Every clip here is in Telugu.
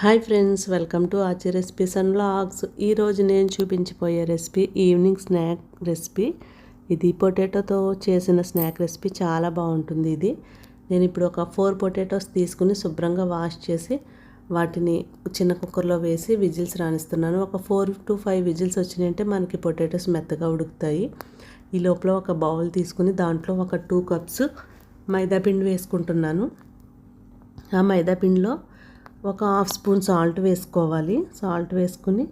హాయ్ ఫ్రెండ్స్, వెల్కమ్ టు ఆచి రెసిపీస్ అండ్ వ్లాగ్స్. ఈరోజు నేను చూపించిపోయే రెసిపీ ఈవినింగ్ స్నాక్ రెసిపీ. ఇది పొటాటోతో చేసిన స్నాక్ రెసిపీ. చాలా బాగుంటుంది ఇది. నేను ఇప్పుడు ఒక 4 పొటాటోస్ తీసుకుని శుభ్రంగా వాష్ చేసి వాటిని చిన్న కుక్కర్లో వేసి విజిల్స్ రాణిస్తున్నాను. ఒక 4 to 5 విజిల్స్ వచ్చినాయంటే మనకి పొటాటోస్ మెత్తగా ఉడుకుతాయి. ఈ లోపల ఒక బౌల్ తీసుకుని దాంట్లో ఒక 2 cups మైదా పిండి వేసుకుంటున్నాను. ఆ మైదా పిండిలో ఒక 1/2 స్పూన్ సాల్ట్ వేసుకోవాలి. సాల్ట్ వేసుకుని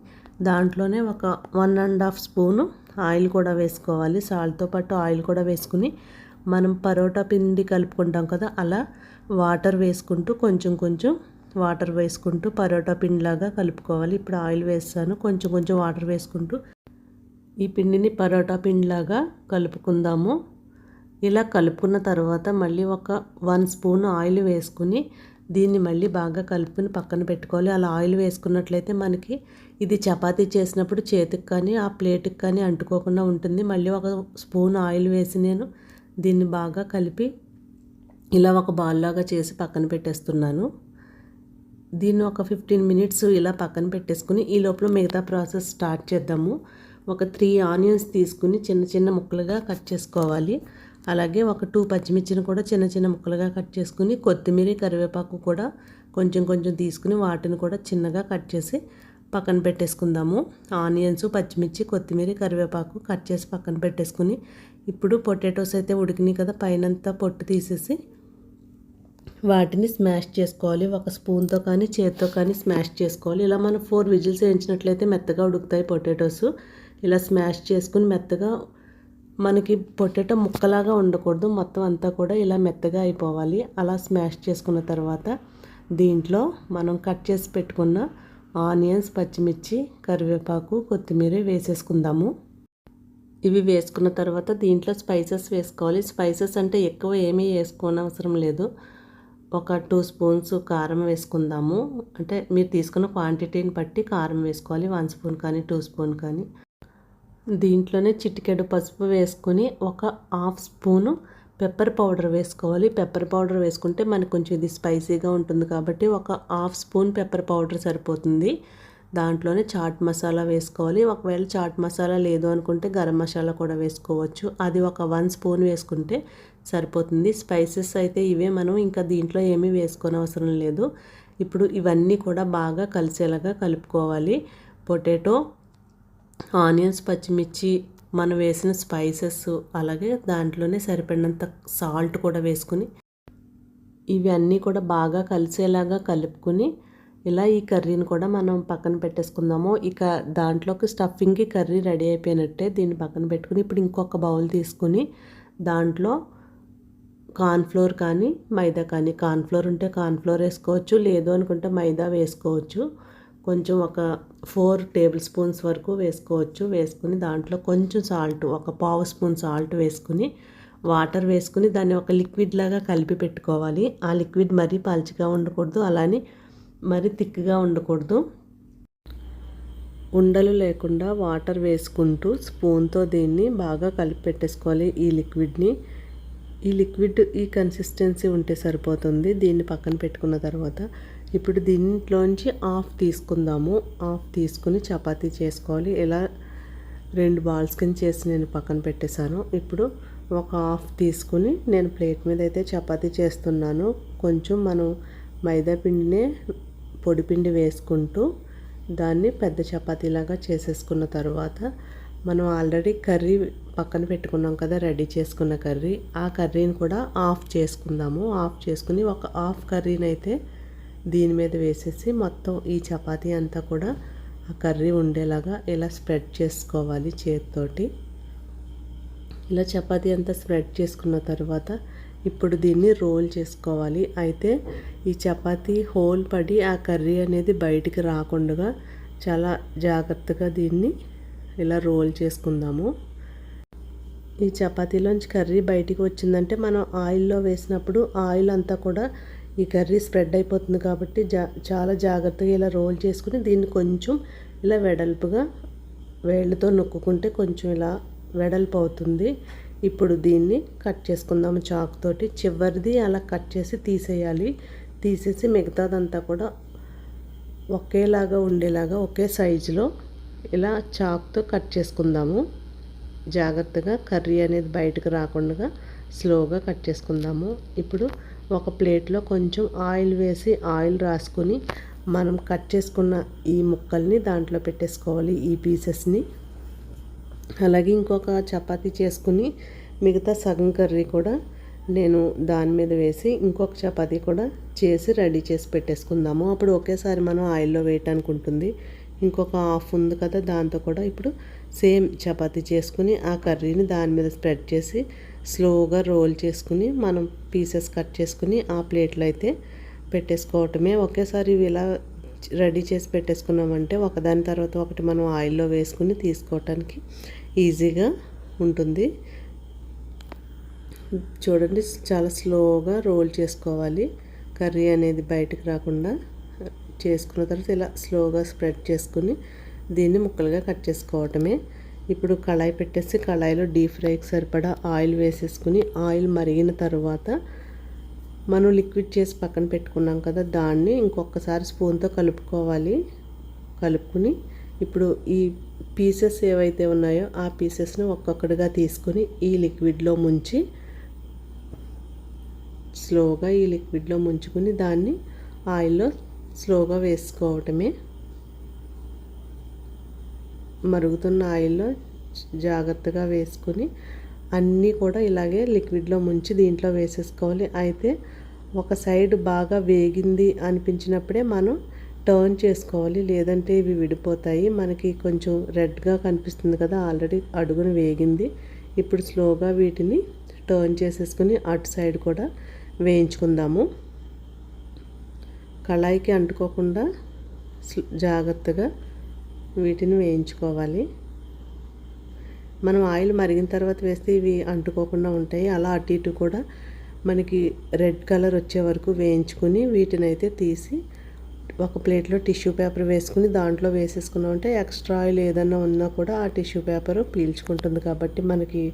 దాంట్లోనే ఒక 1.5 స్పూను ఆయిల్ కూడా వేసుకోవాలి. సాల్ట్తో పాటు ఆయిల్ కూడా వేసుకుని మనం పరోటా పిండి కలుపుకుంటాం కదా, అలా వాటర్ వేసుకుంటూ కొంచెం వాటర్ వేసుకుంటూ పరోటా పిండిలాగా కలుపుకోవాలి. ఇప్పుడు ఆయిల్ వేస్తాను, కొంచెం వాటర్ వేసుకుంటూ ఈ పిండిని పరోటా పిండిలాగా కలుపుకుందాము. ఇలా కలుపుకున్న తర్వాత మళ్ళీ ఒక 1 స్పూన్ ఆయిల్ వేసుకుని దీన్ని మళ్ళీ బాగా కలుపుకొని పక్కన పెట్టుకోవాలి. అలా ఆయిల్ వేసుకున్నట్లయితే మనకి ఇది చపాతీ చేసినప్పుడు చేతికి కానీ ఆ ప్లేట్కి కానీ అంటుకోకుండా ఉంటుంది. మళ్ళీ ఒక స్పూన్ ఆయిల్ వేసి నేను దీన్ని బాగా కలిపి ఇలా ఒక బాల్ లాగా చేసి పక్కన పెట్టేస్తున్నాను. దీన్ని ఒక 15 minutes ఇలా పక్కన పెట్టేసుకుని ఈ లోపల మిగతా ప్రాసెస్ స్టార్ట్ చేద్దాము. ఒక 3 ఆనియన్స్ తీసుకుని చిన్న ముక్కలుగా కట్ చేసుకోవాలి. అలాగే ఒక 2 పచ్చిమిర్చిని కూడా చిన్న ముక్కలుగా కట్ చేసుకుని కొత్తిమీర కరివేపాకు కూడా కొంచెం తీసుకుని వాటిని కూడా చిన్నగా కట్ చేసి పక్కన పెట్టేసుకుందాము. ఆనియన్స్, పచ్చిమిర్చి, కొత్తిమీర, కరివేపాకు కట్ చేసి పక్కన పెట్టేసుకుని ఇప్పుడు పొటాటోస్ అయితే ఉడికినాయి కదా, పైనంతా పొట్టు తీసేసి వాటిని స్మాష్ చేసుకోవాలి. ఒక స్పూన్తో కానీ చేతితో కానీ స్మాష్ చేసుకోవాలి. ఇలా మనం 4 విజిల్స్ వేయించినట్లయితే మెత్తగా ఉడుకుతాయి పొటాటోస్. ఇలా స్మాష్ చేసుకుని మెత్తగా మనకి పొటాటో ముక్కలాగా ఉండకూడదు, మొత్తం అంతా కూడా ఇలా మెత్తగా అయిపోవాలి. అలా స్మాష్ చేసుకున్న తర్వాత దీంట్లో మనం కట్ చేసి పెట్టుకున్న ఆనియన్స్, పచ్చిమిర్చి, కరివేపాకు, కొత్తిమీర వేసేసుకుందాము. ఇవి వేసుకున్న తర్వాత దీంట్లో స్పైసెస్ వేసుకోవాలి. స్పైసెస్ అంటే ఎక్కువ ఏమీ వేసుకోనవసరం లేదు. ఒక 2 స్పూన్స్ కారం వేసుకుందాము. అంటే మీరు తీసుకున్న క్వాంటిటీని బట్టి కారం వేసుకోవాలి. 1 స్పూన్ కానీ 2 స్పూన్ కానీ. దీంట్లోనే చిటికెడు పసుపు వేసుకొని ఒక 1/2 స్పూను పెప్పర్ పౌడర్ వేసుకోవాలి. పెప్పర్ పౌడర్ వేసుకుంటే మనకు కొంచెం ఇది స్పైసీగా ఉంటుంది కాబట్టి ఒక 1/2 స్పూన్ పెప్పర్ పౌడర్ సరిపోతుంది. దాంట్లోనే చాట్ మసాలా వేసుకోవాలి. ఒకవేళ చాట్ మసాలా లేదు అనుకుంటే గరం మసాలా కూడా వేసుకోవచ్చు. అది ఒక 1 స్పూన్ వేసుకుంటే సరిపోతుంది. స్పైసెస్ అయితే ఇవే, మనం ఇంకా దీంట్లో ఏమీ వేసుకోనవసరం లేదు. ఇప్పుడు ఇవన్నీ కూడా బాగా కలిసేలాగా కలుపుకోవాలి. పొటాటో, ఆనియన్స్, పచ్చిమిర్చి, మనం వేసిన స్పైసెస్, అలాగే దాంట్లోనే సరిపడినంత సాల్ట్ కూడా వేసుకుని ఇవన్నీ కూడా బాగా కలిసేలాగా కలుపుకొని ఇలా ఈ కర్రీని కూడా మనం పక్కన పెట్టేసుకుందాము. ఇక దాంట్లోకి స్టఫింగ్కి కర్రీ రెడీ అయిపోయినట్టే. దీన్ని పక్కన పెట్టుకుని ఇప్పుడు ఇంకొక బౌల్ తీసుకుని దాంట్లో కార్న్ఫ్లోర్ కానీ మైదా కానీ, కార్న్ఫ్లోర్ ఉంటే కార్న్ఫ్లోర్ వేసుకోవచ్చు, లేదు అనుకుంటే మైదా వేసుకోవచ్చు. కొంచెం ఒక 4 టేబుల్ స్పూన్స్ వరకు వేసుకోవచ్చు. వేసుకుని దాంట్లో కొంచెం సాల్ట్, ఒక 1/2 స్పూన్ సాల్ట్ వేసుకుని వాటర్ వేసుకుని దాన్ని ఒక లిక్విడ్ లాగా కలిపి పెట్టుకోవాలి. ఆ లిక్విడ్ మరీ పల్చగా ఉండకూడదు, అలానే మరీ థిక్గా ఉండకూడదు. ఉండలు లేకుండా వాటర్ వేసుకుంటూ స్పూన్తో దీన్ని బాగా కలిపి పెట్టేసుకోవాలి. ఈ లిక్విడ్ ఈ కన్సిస్టెన్సీ ఉంటే సరిపోతుంది. దీన్ని పక్కన పెట్టుకున్న తర్వాత ఇప్పుడు దీంట్లోంచి హాఫ్ తీసుకుందాము. హాఫ్ తీసుకుని చపాతీ చేసుకోవాలి. ఇలా 2 బాల్స్ కింద చేసి నేను పక్కన పెట్టేశాను. ఇప్పుడు ఒక హాఫ్ తీసుకుని నేను ప్లేట్ మీద అయితే చపాతీ చేస్తున్నాను. కొంచెం మనం మైదా పిండినే పొడిపిండి వేసుకుంటూ దాన్ని పెద్ద చపాతీలాగా చేసేసుకున్న తర్వాత మనం ఆల్రెడీ కర్రీ పక్కన పెట్టుకున్నాం కదా, రెడీ చేసుకున్న కర్రీ, ఆ కర్రీని కూడా ఆఫ్ చేసుకుందాము. ఆఫ్ చేసుకుని ఒక హాఫ్ కర్రీని అయితే దీని మీద వేసేసి మొత్తం ఈ చపాతీ అంతా కూడా ఆ కర్రీ ఉండేలాగా ఇలా స్ప్రెడ్ చేసుకోవాలి చేతితోటి. ఇలా చపాతీ అంతా స్ప్రెడ్ చేసుకున్న తర్వాత ఇప్పుడు దీన్ని రోల్ చేసుకోవాలి. అయితే ఈ చపాతీ హోల్ పడి ఆ కర్రీ అనేది బయటికి రాకుండా చాలా జాగ్రత్తగా దీన్ని ఇలా రోల్ చేసుకుందాము. ఈ చపాతీలోంచి కర్రీ బయటికి వచ్చిందంటే మనం ఆయిల్లో వేసినప్పుడు ఆయిల్ అంతా కూడా ఈ కర్రీ స్ప్రెడ్ అయిపోతుంది కాబట్టి చాలా జాగ్రత్తగా ఇలా రోల్ చేసుకుని దీన్ని కొంచెం ఇలా వెడల్పుగా వేళ్ళతో నొక్కుంటే కొంచెం ఇలా వెడల్పు అవుతుంది. ఇప్పుడు దీన్ని కట్ చేసుకుందాము చాకుతోటి. చివరిది అలా కట్ చేసి తీసేయాలి. తీసేసి మిగతాదంతా కూడా ఒకేలాగా ఉండేలాగా ఒకే సైజులో ఇలా చాక్తో కట్ చేసుకుందాము. జాగ్రత్తగా కర్రీ అనేది బయటకు రాకుండా స్లోగా కట్ చేసుకుందాము. ఇప్పుడు ఒక ప్లేట్లో కొంచెం ఆయిల్ వేసి ఆయిల్ రాసుకొని మనం కట్ చేసుకున్న ఈ ముక్కల్ని దాంట్లో పెట్టేసుకోవాలి, ఈ పీసెస్ని. అలాగే ఇంకొక చపాతీ చేసుకుని మిగతా సగం కర్రీ కూడా నేను దాని మీద వేసి ఇంకొక చపాతీ కూడా చేసి రెడీ చేసి పెట్టేసుకుందాము. అప్పుడు ఒకేసారి మనం ఆయిల్లో వేయటానికి ఉంటుంది. ఇంకొక హాఫ్ ఉంది కదా, దాంతో కూడా ఇప్పుడు సేమ్ చపాతీ చేసుకుని ఆ కర్రీని దాని మీద స్ప్రెడ్ చేసి స్లోగా రోల్ చేసుకుని మనం పీసెస్ కట్ చేసుకుని ఆ ప్లేట్లో అయితే పెట్టేసుకోవటమే. ఒకేసారి ఇలా రెడీ చేసి పెట్టేసుకున్నామంటే ఒకదాని తర్వాత ఒకటి మనం ఆయిల్లో వేసుకుని తీసుకోవటానికి ఈజీగా ఉంటుంది. చూడండి, చాలా స్లోగా రోల్ చేసుకోవాలి. కర్రీ అనేది బయటకు రాకుండా చేసుకున్న తర్వాత ఇలా స్లోగా స్ప్రెడ్ చేసుకుని దీన్ని ముక్కలుగా కట్ చేసుకోవటమే. ఇప్పుడు కళాయి పెట్టేసి కళాయిలో డీప్ ఫ్రైకి సరిపడా ఆయిల్ వేసేసుకుని ఆయిల్ మరిగిన తర్వాత మనం లిక్విడ్ చేసి పక్కన పెట్టుకున్నాం కదా, దాన్ని ఇంకొకసారి స్పూన్తో కలుపుకోవాలి. కలుపుకుని ఇప్పుడు ఈ పీసెస్ ఏవైతే ఉన్నాయో ఆ పీసెస్ని ఒక్కొక్కటిగా తీసుకుని ఈ లిక్విడ్లో ముంచి స్లోగా ఈ లిక్విడ్లో ముంచుకుని దాన్ని ఆయిల్లో స్లోగా వేసుకోవటమే. మరుగుతున్న ఆయిల్లో జాగ్రత్తగా వేసుకుని అన్నీ కూడా ఇలాగే లిక్విడ్లో ముంచి దీంట్లో వేసేసుకోవాలి. అయితే ఒక సైడ్ బాగా వేగింది అనిపించినప్పుడే మనం టర్న్ చేసుకోవాలి, లేదంటే ఇవి విడిపోతాయి. మనకి కొంచెం రెడ్గా కనిపిస్తుంది కదా, ఆల్రెడీ అడుగున వేగింది. ఇప్పుడు స్లోగా వీటిని టర్న్ చేసేసుకుని అటు సైడ్ కూడా వేయించుకుందాము. కళాయికి అంటుకోకుండా జాగ్రత్తగా వీటిని వేయించుకోవాలి. మనం ఆయిల్ మరిగిన తర్వాత వేస్తే ఇవి అంటుకోకుండా ఉంటాయి. అలా అటు ఇటు కూడా మనకి రెడ్ కలర్ వచ్చే వరకు వేయించుకుని వీటిని అయితే తీసి ఒక ప్లేట్లో టిష్యూ పేపర్ వేసుకుని దాంట్లో వేసేసుకున్నామంటే ఎక్స్ట్రా ఆయిల్ ఏదైనా ఉన్నా కూడా ఆ టిష్యూ పేపర్ పీల్చుకుంటుంది కాబట్టి మనకి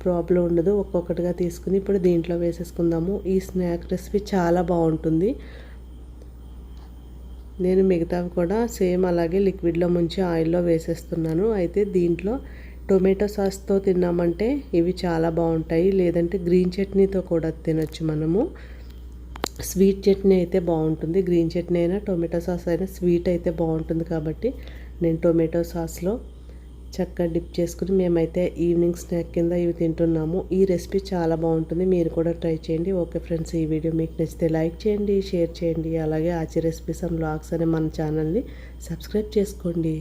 ప్రాబ్లం ఉండదు. ఒక్కొక్కటిగా తీసుకుని ఇప్పుడు దీంట్లో వేసేసుకుందాము. ఈ స్నాక్ రెసిపీ చాలా బాగుంటుంది. నేను మిగతావి కూడా సేమ్ అలాగే లిక్విడ్లో ముంచి ఆయిల్లో వేసేస్తున్నాను. అయితే దీంట్లో టొమాటో సాస్తో తిన్నామంటే ఇవి చాలా బాగుంటాయి, లేదంటే గ్రీన్ చట్నీతో కూడా తినొచ్చు మనము. స్వీట్ చట్నీ అయితే బాగుంటుంది, గ్రీన్ చట్నీ అయినా టొమాటో సాస్ అయినా స్వీట్ అయితే బాగుంటుంది. కాబట్టి నేను టొమాటో సాస్లో చక్కగా డిప్ చేసుకుని మేమైతే ఈవినింగ్ స్నాక్ కింద ఇవి తింటున్నాము. ఈ రెసిపీ చాలా బాగుంటుంది, మీరు కూడా ట్రై చేయండి. ఓకే ఫ్రెండ్స్, ఈ వీడియో మీకు నచ్చితే లైక్ చేయండి, షేర్ చేయండి. అలాగే ఆచి రెసిపీస్ అండ్ వ్లాగ్స్ అనే మన ఛానల్ని సబ్స్క్రైబ్ చేసుకోండి.